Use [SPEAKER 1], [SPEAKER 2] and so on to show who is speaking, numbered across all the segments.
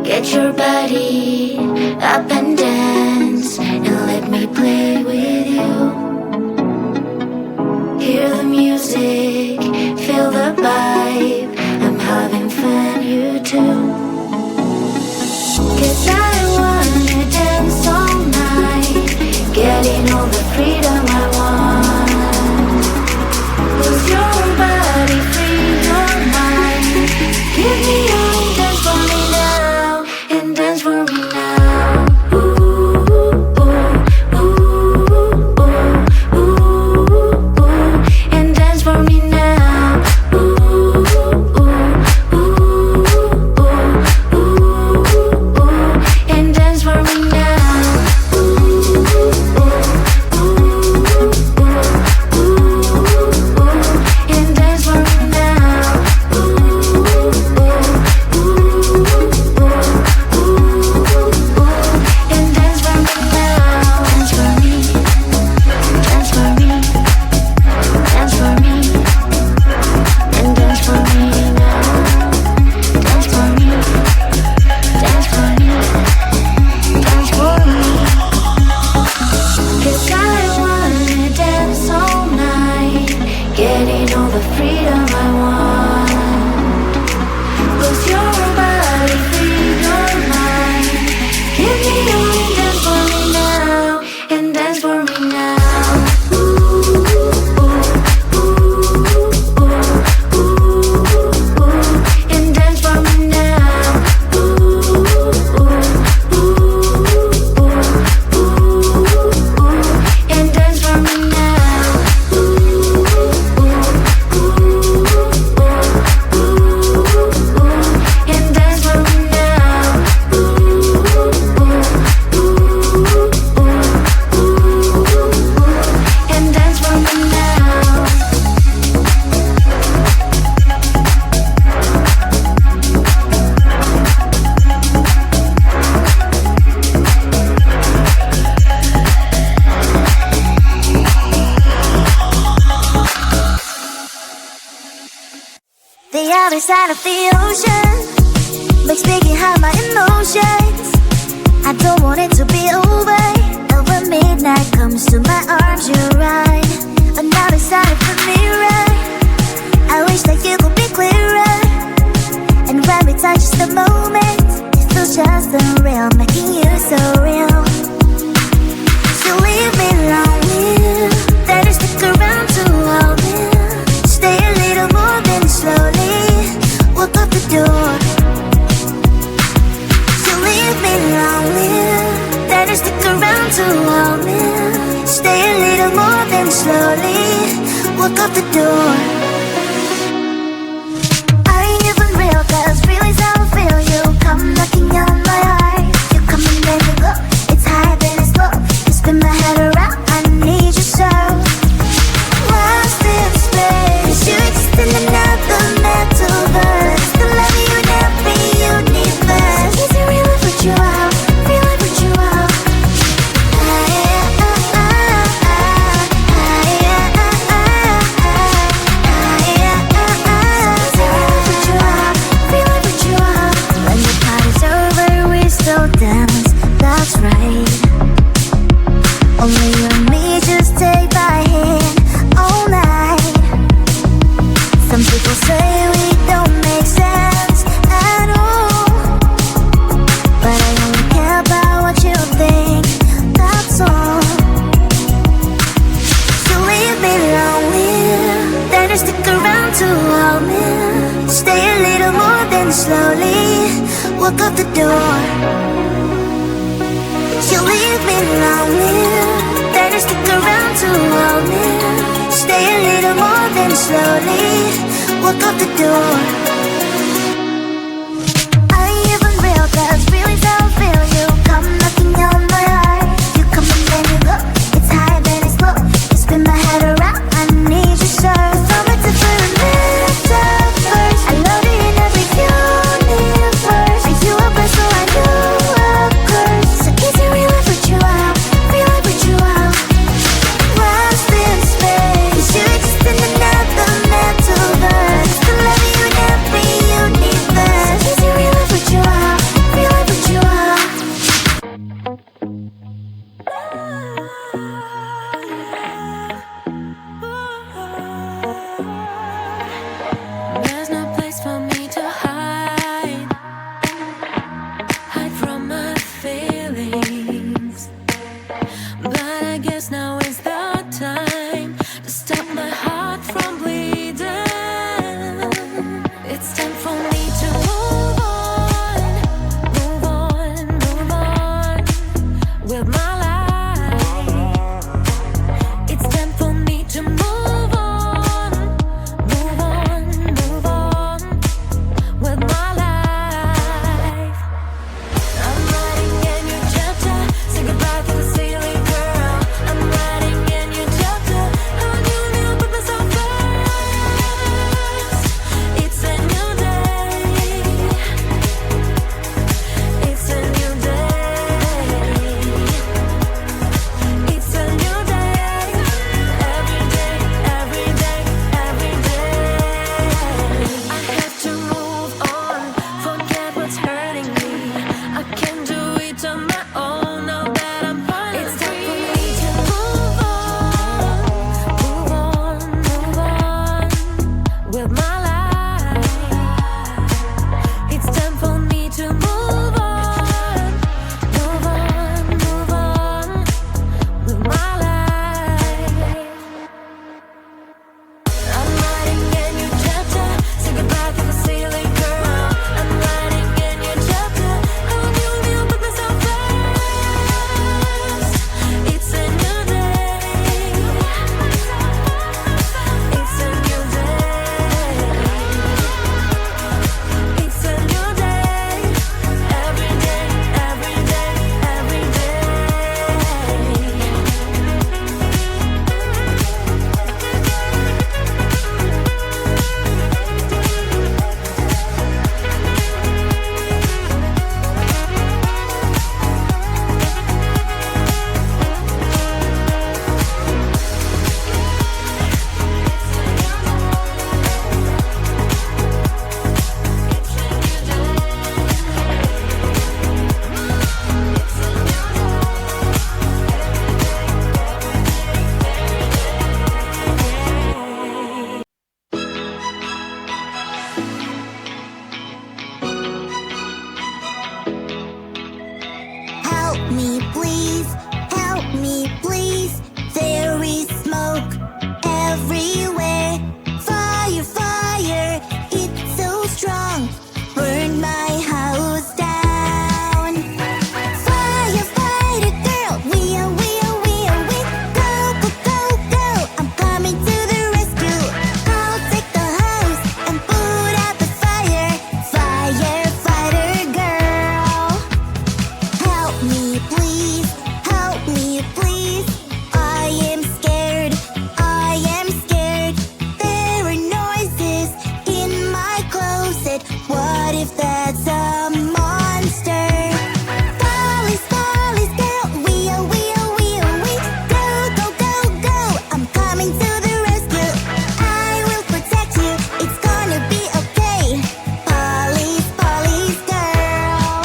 [SPEAKER 1] Get your body up and dance, and let me play with you. Hear the music, feel the vibe, I'm having fun, you too. 'Cause I wanna dance all night, getting all the freedom I want. Lose your body, free your mind. Give me your dance for me now, and dance for me now. Ooh, ooh, ooh, ooh, ooh, ooh, and dance for me now. Ooh, ooh, ooh, ooh, ooh, and dance for me now. Ooh, ooh, ooh, ooh, ooh, and dance for me now. Ooh, ooh, ooh, and dance for me now. Dance for me, dance for me, dance for me, and dance for me now. Dance for me, dance for me, dance for me. 'Cause I wanna dance all night, getting all the freedom I want. Lose your body, free your mind. Give me your dance for me now, and dance for me now. Ooh, ooh, ooh, ooh, ooh, and dance for me now. Ooh, ooh, ooh, ooh, and dance for me now. Ooh, ooh, ooh, and dance for me now. Ooh, ooh, and dance for me now.
[SPEAKER 2] The other side of the ocean makes me get high my emotions. I don't want it to be over. And when midnight comes to my arms, you're right. Another side of the mirror, I wish that you could be clearer. And when we touch just a moment, it feels just unreal, making you so real. So leave me lonely, then you stick around to hold me. Stay a little more than slowly walk up the door. So leave me lonely, then you stick around to hold me. Stay a little more than slowly walk up the door. I ain't even real, 'cause feelings how I feel. You come knocking on my heart. You come and then you go. It's high then it's low. You spin my head around, I need you so. Lost in space, you exist in another metaverse. The love you in every universe. Is it real if you out? Feel like what you out? When the party's over, we still dance. That's right. Only you and me, just take my hand all night. Some people say we don't make sense at all, but I only care about what you think, that's all. So leave me lonely, then you stick around to hold me. Stay a little more than slowly walk up the door. You leave me lonely, then you stick around to hold me. Stay a little more than slowly walk up the door. I ain't even real, 'cause feelings how I feel. You come knocking on my heart. You come and then you go. It's high then it's low. You spin my head around, I need you so. From a different metaverse, I love you in every universe. Are you a blessing? So I know a curse. So is it real if what you out? Feel like what you out? Lost in space, you exist in another metaverse. The love you in every me please, help me please. There is smoke everywhere. Fire, fire, it's so strong. Burn my house down. Firefighter girl, we go, go, go, go. I'm coming to the rescue. I'll take the hose and put out the fire. Firefighter girl, help me please, help me please. I am scared, I am scared. There are noises in my closet. What if that's a monster? Police, police girl, we go, go, go, go. I'm coming to the rescue. I will protect you, it's gonna be okay. Police, police girl.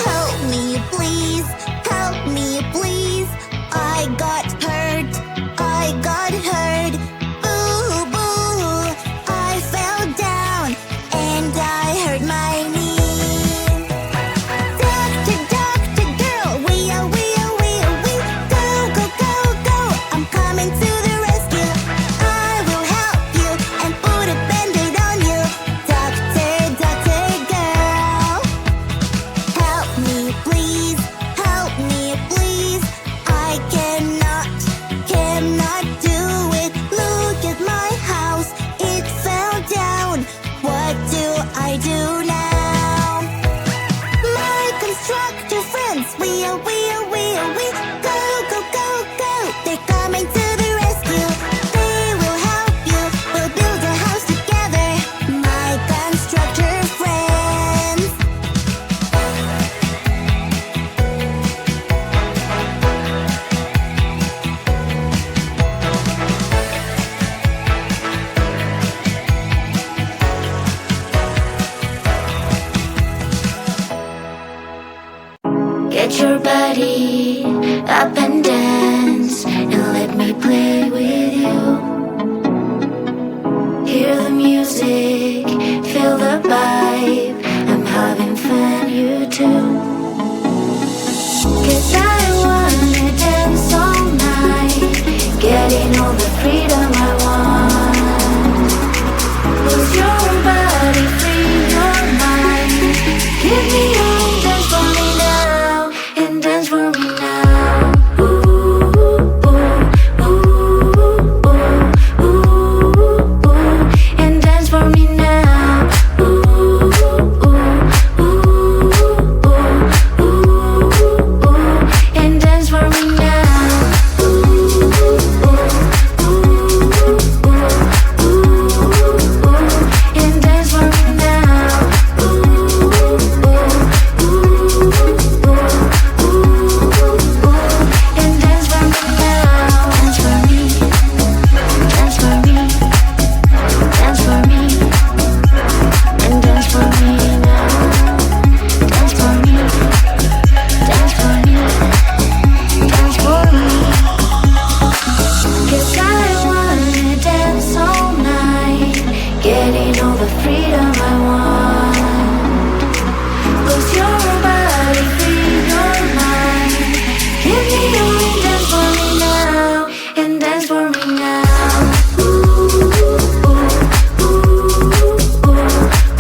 [SPEAKER 2] Help me please, help me please. I got hurt, I got hurt. Boo, boo, I fell down and I hurt my knee. Doctor, doctor girl, we go, go, go, go. I'm coming to the rescue. I will help you and put a band-aid on you. Doctor, doctor girl, help me please, help me please. I cannot do it. Look at my house, it fell down. What do I do now? My constructor friends, we go, go, go, go. They're coming to the rescue. They will help you, we'll build a house together. My constructor friends.
[SPEAKER 1] Get your body up and dance, and let me play with you. Hear the music, feel the vibe. I'm having fun, you too. 'Cause I wanna dance all night, getting all the freedom I want. Lose your body, free your mind. Give me all, dance for me now, and dance for me now. Ooh, ooh, ooh, ooh, ooh, ooh, and dance for me now. Ooh, ooh, ooh, ooh, ooh, ooh, and dance for me now. Ooh, ooh, ooh, ooh, ooh, and dance for me now. Ooh, ooh, ooh, and dance for me now. Dance for me, dance for me, dance for me, and dance for me now. Dance for me, dance for me, dance for me. 'Cause I wanna dance all night, getting all the freedom I want. Lose your body, free your mind. Give me all, dance for me now, and dance for me now. Ooh, ooh, ooh, ooh,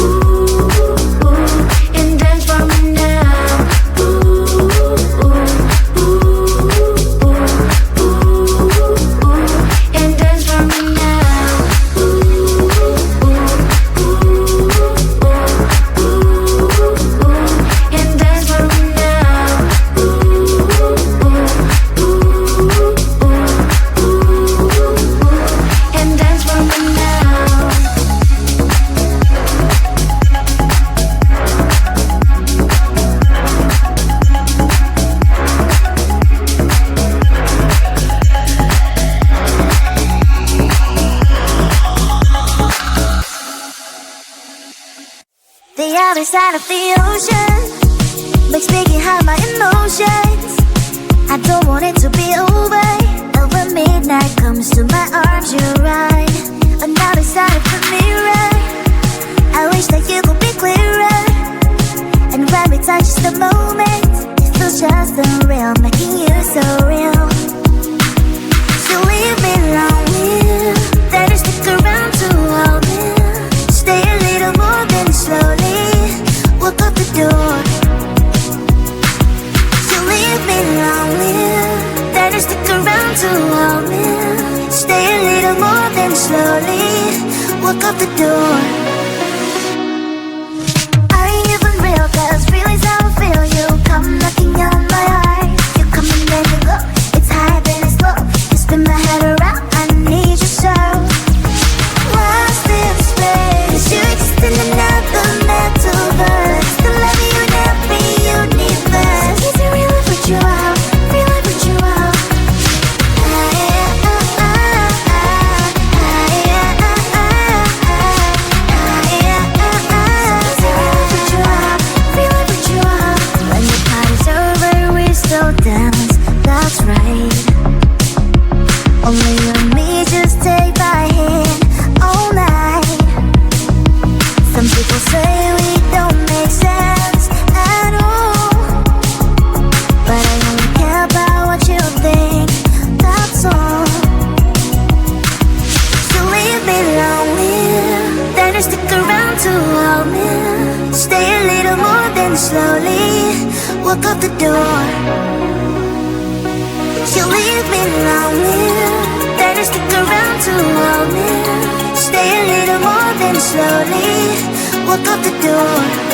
[SPEAKER 1] ooh, ooh, and dance for me now. Ooh, ooh, ooh, ooh, ooh, and dance for me now. Ooh, ooh, ooh, ooh, and dance for me now. Ooh, ooh, ooh, and dance for me now.
[SPEAKER 2] The other side of the ocean, like speaking out my emotions. not just a moment, it feels just unreal, making you so real. So leave me lonely, then stick around to hold me. Stay a little more, then slowly walk out the door. So leave me lonely, then stick around to hold me. Stay a little more, then slowly walk out the door. I ain't even real, cause real is how I feel. You come knocking on my heart, you come and then you go. It's high, then it's low, you spin my head around, I need you so. Lost in space, you exist in another metaverse. Still love you in every universe. Is it real? I put you out, real? I put you out. When the party's over, we still dance, that's right. Only you and me, just take my hand all night. Some people say we don't make sense at all, but I only care about what you think, that's all. So leave me lonely, then you stick around to hold me. Stay a little more, then slowly walk out the door. You leave me lonely, then you stick around to hold me. Stay a little more, then slowly walk out the door.